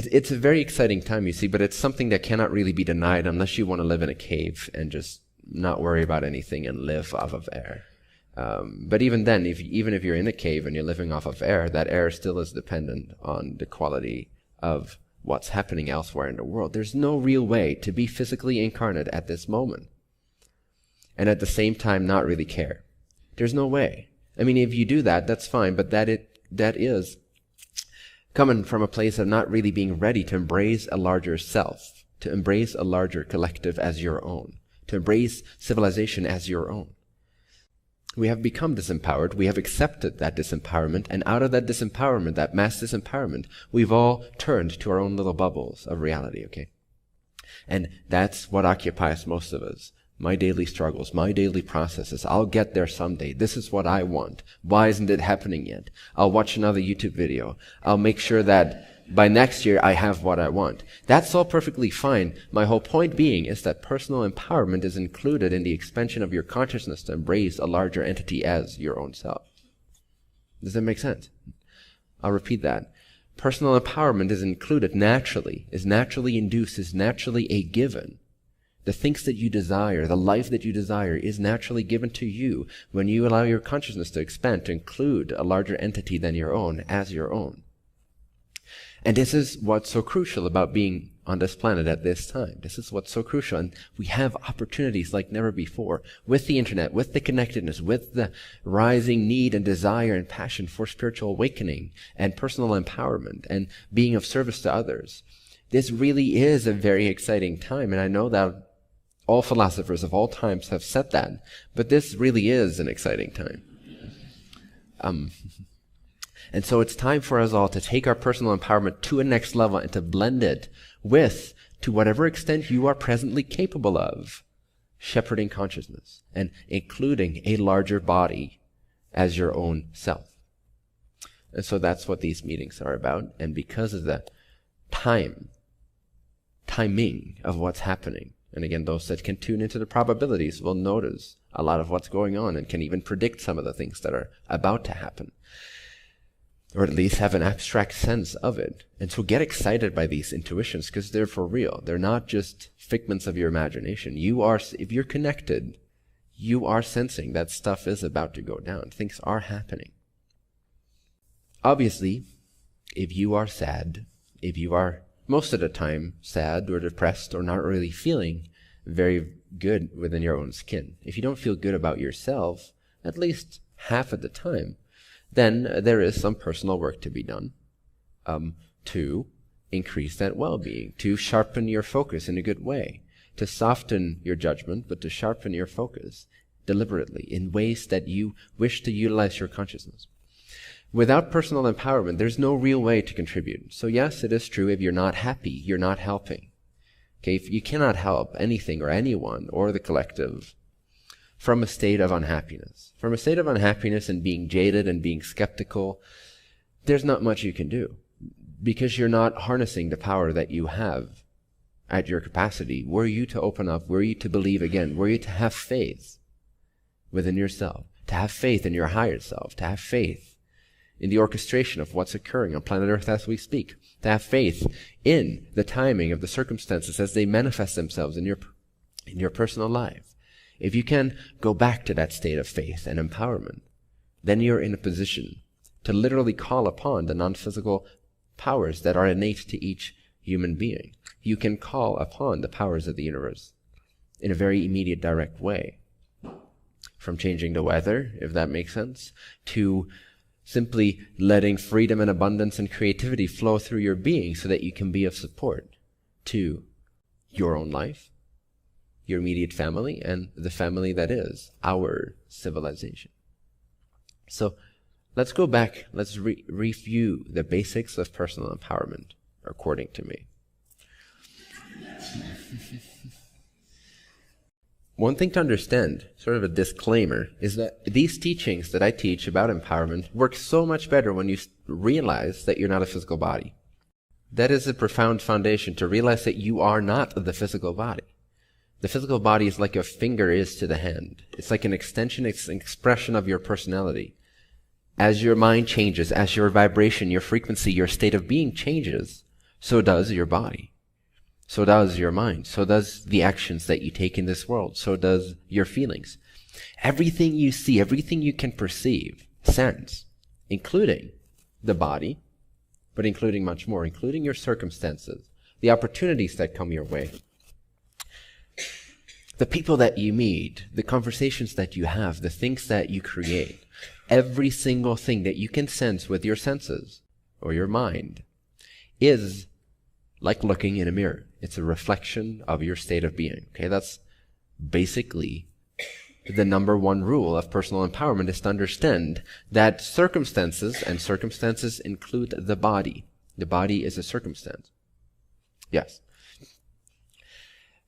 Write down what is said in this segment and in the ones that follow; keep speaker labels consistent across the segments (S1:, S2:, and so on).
S1: it's a very exciting time, you see, but it's something that cannot really be denied unless you want to live in a cave and just not worry about anything and live off of air. But even then, even if you're in a cave and you're living off of air, that air still is dependent on the quality of what's happening elsewhere in the world. There's no real way to be physically incarnate at this moment and at the same time not really care. There's no way. I mean, if you do that, that's fine, but that is coming from a place of not really being ready to embrace a larger self, to embrace a larger collective as your own, to embrace civilization as your own. We have become disempowered. We have accepted that disempowerment. And out of that disempowerment, that mass disempowerment, we've all turned to our own little bubbles of reality, okay? And that's what occupies most of us. My daily struggles, my daily processes. I'll get there someday. This is what I want. Why isn't it happening yet? I'll watch another YouTube video. I'll make sure that by next year I have what I want. That's all perfectly fine. My whole point being is that personal empowerment is included in the expansion of your consciousness to embrace a larger entity as your own self. Does that make sense? I'll repeat that. Personal empowerment is included naturally, is naturally induced, is naturally a given. The things that you desire, the life that you desire is naturally given to you when you allow your consciousness to expand, to include a larger entity than your own as your own. And this is what's so crucial about being on this planet at this time. This is what's so crucial. And we have opportunities like never before with the internet, with the connectedness, with the rising need and desire and passion for spiritual awakening and personal empowerment and being of service to others. This really is a very exciting time. And I know that all philosophers of all times have said that, but this really is an exciting time. And so it's time for us all to take our personal empowerment to a next level and to blend it with, to whatever extent you are presently capable of, shepherding consciousness and including a larger body as your own self. And so that's what these meetings are about. And because of the timing of what's happening, and again, those that can tune into the probabilities will notice a lot of what's going on and can even predict some of the things that are about to happen, or at least have an abstract sense of it. And so get excited by these intuitions because they're for real. They're not just figments of your imagination. If you're connected, you are sensing that stuff is about to go down. Things are happening. Obviously, if you are sad, if you are most of the time sad or depressed or not really feeling very good within your own skin, if you don't feel good about yourself, at least half of the time, then there is some personal work to be done to increase that well-being, to sharpen your focus in a good way, to soften your judgment, but to sharpen your focus deliberately in ways that you wish to utilize your consciousness. Without personal empowerment, there's no real way to contribute. So yes, it is true, if you're not happy, you're not helping. Okay, if you cannot help anything or anyone or the collective from a state of unhappiness. From a state of unhappiness and being jaded and being skeptical, there's not much you can do because you're not harnessing the power that you have at your capacity. Were you to open up, were you to believe again, were you to have faith within yourself, to have faith in your higher self, to have faith in the orchestration of what's occurring on planet Earth as we speak, to have faith in the timing of the circumstances as they manifest themselves in your personal life. If you can go back to that state of faith and empowerment, then you're in a position to literally call upon the non-physical powers that are innate to each human being. You can call upon the powers of the universe in a very immediate, direct way. From changing the weather, if that makes sense, to simply letting freedom and abundance and creativity flow through your being so that you can be of support to your own life, your immediate family, and the family that is our civilization. So let's go back, let's review the basics of personal empowerment, according to me. One thing to understand, sort of a disclaimer, is that these teachings that I teach about empowerment work so much better when you realize that you're not a physical body. That is a profound foundation, to realize that you are not the physical body. The physical body is like a finger is to the hand. It's like an extension, it's an expression of your personality. As your mind changes, as your vibration, your frequency, your state of being changes, So does your body. So does your mind. So does the actions that you take in this world. So does your feelings. Everything you see, everything you can perceive, sense, including the body, but including much more, including your circumstances, the opportunities that come your way, the people that you meet, the conversations that you have, the things that you create, every single thing that you can sense with your senses or your mind is like looking in a mirror. It's a reflection of your state of being. Okay, that's basically the number one rule of personal empowerment, is to understand that circumstances, and circumstances include the body. The body is a circumstance. Yes.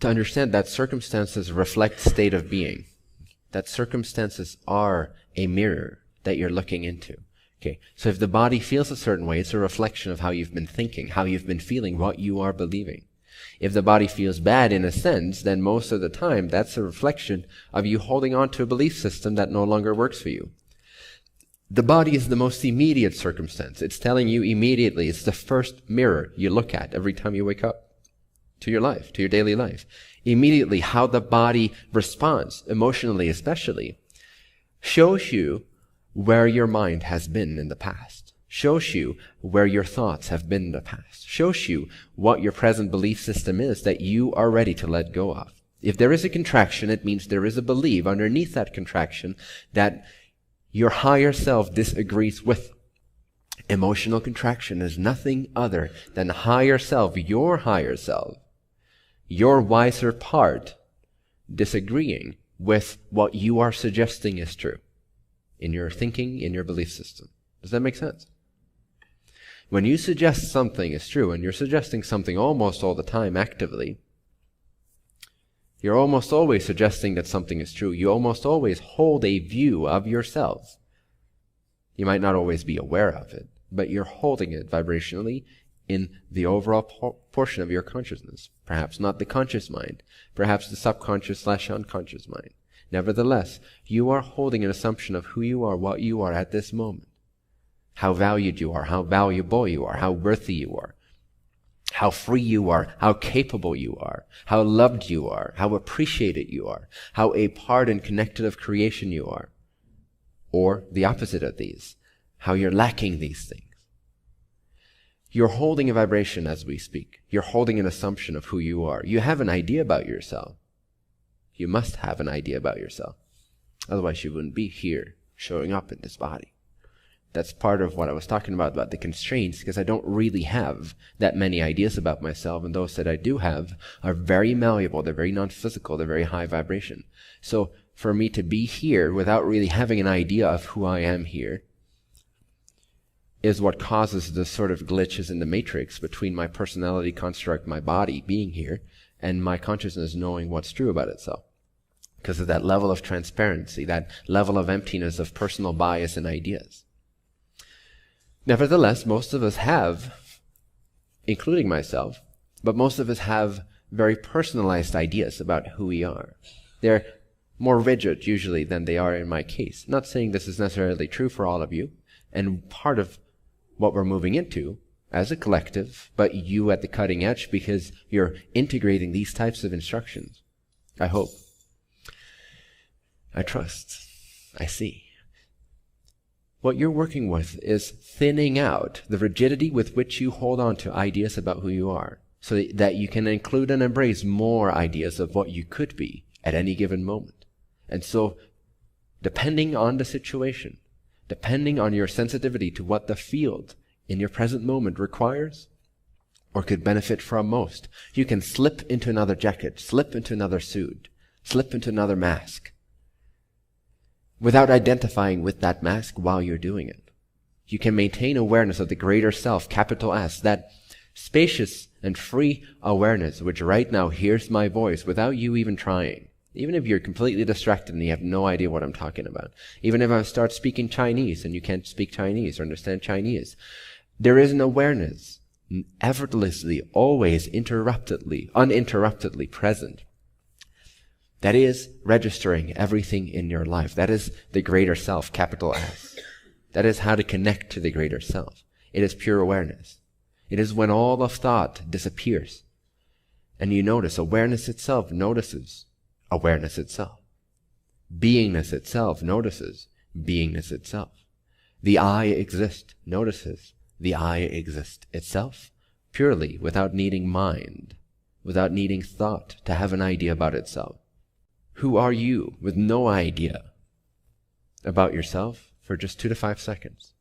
S1: To understand that circumstances reflect state of being. That circumstances are a mirror that you're looking into. Okay, so if the body feels a certain way, it's a reflection of how you've been thinking, how you've been feeling, what you are believing. If the body feels bad in a sense, then most of the time that's a reflection of you holding on to a belief system that no longer works for you. The body is the most immediate circumstance. It's telling you immediately. It's the first mirror you look at every time you wake up to your life, to your daily life. Immediately, how the body responds, emotionally especially, shows you where your mind has been in the past, shows you where your thoughts have been in the past, shows you what your present belief system is that you are ready to let go of. If there is a contraction, it means there is a belief underneath that contraction that your higher self disagrees with. Emotional contraction is nothing other than higher self, your wiser part, disagreeing with what you are suggesting is true in your thinking, in your belief system. Does that make sense? When you suggest something is true, and you're suggesting something almost all the time actively, you're almost always suggesting that something is true. You almost always hold a view of yourself. You might not always be aware of it, but you're holding it vibrationally in the overall portion of your consciousness. Perhaps not the conscious mind, perhaps the subconscious/unconscious mind. Nevertheless, you are holding an assumption of who you are, what you are at this moment. How valued you are, how valuable you are, how worthy you are, how free you are, how capable you are, how loved you are, how appreciated you are, how a part and connected of creation you are. Or the opposite of these, how you're lacking these things. You're holding a vibration as we speak. You're holding an assumption of who you are. You have an idea about yourself. You must have an idea about yourself. Otherwise you wouldn't be here showing up in this body. That's part of what I was talking about the constraints, because I don't really have that many ideas about myself, and those that I do have are very malleable, they're very non-physical, they're very high vibration. So for me to be here without really having an idea of who I am here is what causes the sort of glitches in the matrix between my personality construct, my body being here, and my consciousness knowing what's true about itself. Because of that level of transparency, that level of emptiness of personal bias and ideas. Nevertheless, most of us have, including myself, but most of us have very personalized ideas about who we are. They're more rigid usually than they are in my case. Not saying this is necessarily true for all of you, and part of what we're moving into as a collective, but you at the cutting edge because you're integrating these types of instructions. I hope. I trust. I see. What you're working with is thinning out the rigidity with which you hold on to ideas about who you are, so that you can include and embrace more ideas of what you could be at any given moment. And so, depending on the situation, depending on your sensitivity to what the field in your present moment requires or could benefit from most, you can slip into another jacket, slip into another suit, slip into another mask, without identifying with that mask while you're doing it. You can maintain awareness of the greater self, capital S, that spacious and free awareness which right now hears my voice without you even trying. Even if you're completely distracted and you have no idea what I'm talking about. Even if I start speaking Chinese and you can't speak Chinese or understand Chinese. There is an awareness, effortlessly, always, uninterruptedly present. That is registering everything in your life. That is the greater self, capital S. That is how to connect to the greater self. It is pure awareness. It is when all of thought disappears, and you notice awareness itself notices awareness itself. Beingness itself notices beingness itself. The I exist notices the I exist itself, purely without needing mind, without needing thought to have an idea about itself. Who are you with no idea about yourself for just 2 to 5 seconds?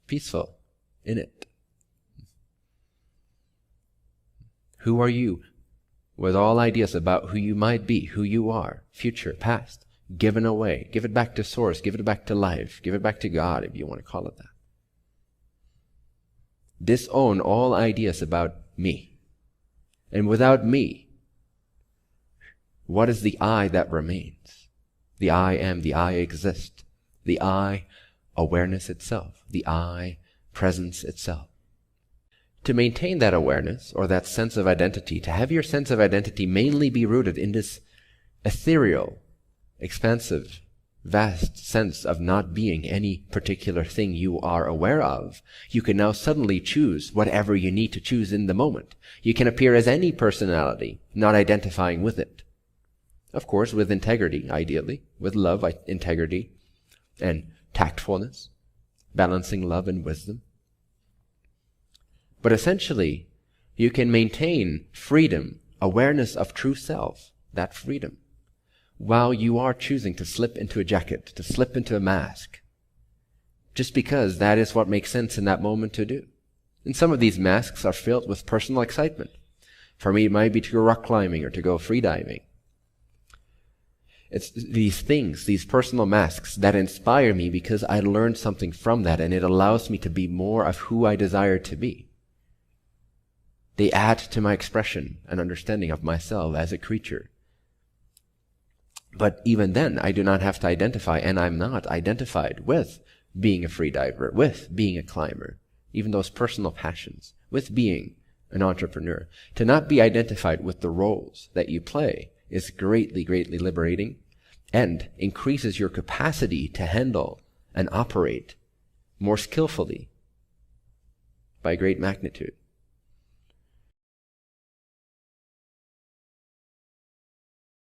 S1: Peaceful in it. Who are you with all ideas about who you might be, who you are, future, past, given away? Give it back to source, give it back to life, give it back to God if you want to call it that. Disown all ideas about me. And without me, what is the I that remains? The I am, the I exist, the I awareness itself, the I presence itself. To maintain that awareness or that sense of identity, to have your sense of identity mainly be rooted in this ethereal, expansive, vast sense of not being any particular thing you are aware of, you can now suddenly choose whatever you need to choose in the moment. You can appear as any personality, not identifying with it. Of course, with integrity, ideally, with love, integrity, and tactfulness, balancing love and wisdom. But essentially, you can maintain freedom, awareness of true self, that freedom, while you are choosing to slip into a jacket, to slip into a mask, just because that is what makes sense in that moment to do. And some of these masks are filled with personal excitement. For me, it might be to go rock climbing or to go freediving. It's these things, these personal masks that inspire me because I learned something from that, and it allows me to be more of who I desire to be. They add to my expression and understanding of myself as a creature. But even then, I do not have to identify, and I'm not identified with being a freediver, with being a climber, even those personal passions, with being an entrepreneur. To not be identified with the roles that you play is greatly, greatly liberating and increases your capacity to handle and operate more skillfully by great magnitude.